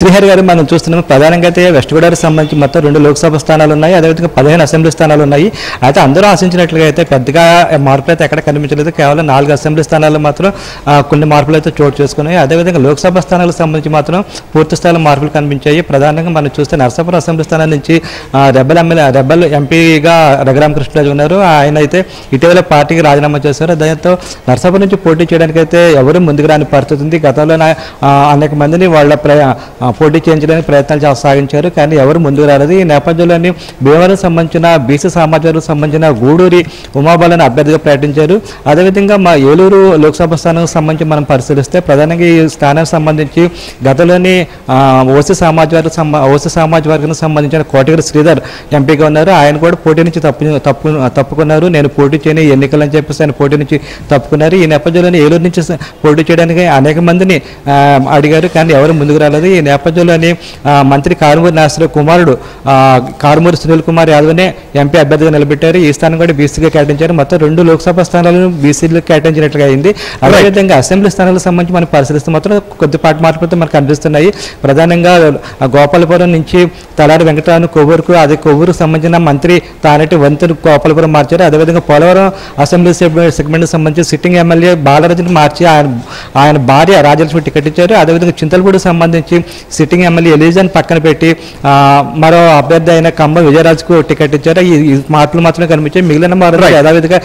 శ్రీహరి గారు మనం చూస్తున్నాము ప్రధానంగా అయితే వెస్ట్ గోదావరికి సంబంధించి మొత్తం 2 లోక్సభ స్థానాలు ఉన్నాయి. అదేవిధంగా 15 అసెంబ్లీ స్థానాలు ఉన్నాయి. అయితే అందరూ ఆశించినట్లుగా అయితే పెద్దగా మార్పులు అయితే ఎక్కడ కనిపించలేదు. కేవలం 4 అసెంబ్లీ స్థానాల్లో మాత్రం కొన్ని మార్పులు అయితే చోటు చేసుకున్నాయి. అదేవిధంగా లోక్సభ స్థానాలకు సంబంధించి మాత్రం పూర్తి స్థాయిలో మార్పులు కనిపించాయి. ప్రధానంగా మనం చూస్తే నరసాపురం అసెంబ్లీ స్థానం నుంచి రెబల్ ఎంపీగా రఘురామకృష్ణరాజు ఉన్నారు. ఆయన అయితే ఇటీవల పార్టీకి రాజీనామా చేశారు. దాంతో నరసాపురం నుంచి పోటీ చేయడానికి అయితే ఎవరు ముందుకు రాని పరిస్థితి ఉంది. గతంలో అనేక మందిని వాళ్ళ పోటీ చేయించడానికి ప్రయత్నాలు సాగించారు, కానీ ఎవరు ముందుకు రాలేదు. ఈ నేపథ్యంలోని భీమవరం సంబంధించిన బీసీ సమాజానికి సంబంధించిన గూడూరి ఉమాబాలను అభ్యర్థిగా ప్రకటించారు. అదేవిధంగా మా ఏలూరు లోక్సభ స్థానానికి సంబంధించి మనం పరిశీలిస్తే ప్రధానంగా ఈ స్థానానికి సంబంధించి గతంలోని ఓసీ సమాజ్ వర్గానికి సంబంధించిన కోటగిరి శ్రీధర్ ఎంపీగా ఉన్నారు. ఆయన కూడా పోటీ నుంచి తప్పుకున్నారు. నేను పోటీ చేయని ఎన్నికలని చెప్పేసి ఆయన పోటీ నుంచి తప్పుకున్నారు. ఈ నేపథ్యంలోని ఏలూరు నుంచి పోటీ చేయడానికి అనేక మందిని అడిగారు, కానీ ఎవరు ముందుకు రాలేదు. ఈ నేపథ్యంలోని మంత్రి కారుమూరి నాగేశ్వరరావు కుమారుడు కారుమూరి సునీల్ కుమార్ యాదవ్నే ఎంపీ అభ్యర్థిగా నిలబెట్టారు. ఈ స్థానం కూడా బీసీగా కేటాయించారు. మొత్తం 2 లోక్సభ స్థానాలను బీసీలకు కేటాయించినట్లుగా అయింది. అదేవిధంగా అసెంబ్లీ స్థానాలకు సంబంధించి మనం పరిశీలిస్తే మాత్రం కొద్దిపాటి మార్పులతో మనకు కనిపిస్తున్నాయి. ప్రధానంగా గోపాలపురం నుంచి తలారి వెంకటరావు కొవ్వూరుకు, అదే కొవ్వూరుకు సంబంధించిన మంత్రి తానేటి వంతులు గోపాలపురం మార్చారు. అదేవిధంగా పోలవరం అసెంబ్లీ సెగ్మెంట్కి సంబంధించి సిట్టింగ్ ఎమ్మెల్యే బాలరాజుని మార్చి ఆయన భార్య రాజలక్ష్మి టికెట్ ఇచ్చారు. అదేవిధంగా చింతలపూడికి సంబంధించి సిట్టింగ్ ఎమ్మెల్యే ఎలిజాన్ పక్కన పెట్టి మరో అభ్యర్థి అయిన కంబం విజయరాజుకు టికెట్ ఇచ్చారు. ఈ మార్పులు మాత్రమే కనిపించాయి. మిగిలిన యథావిధిగా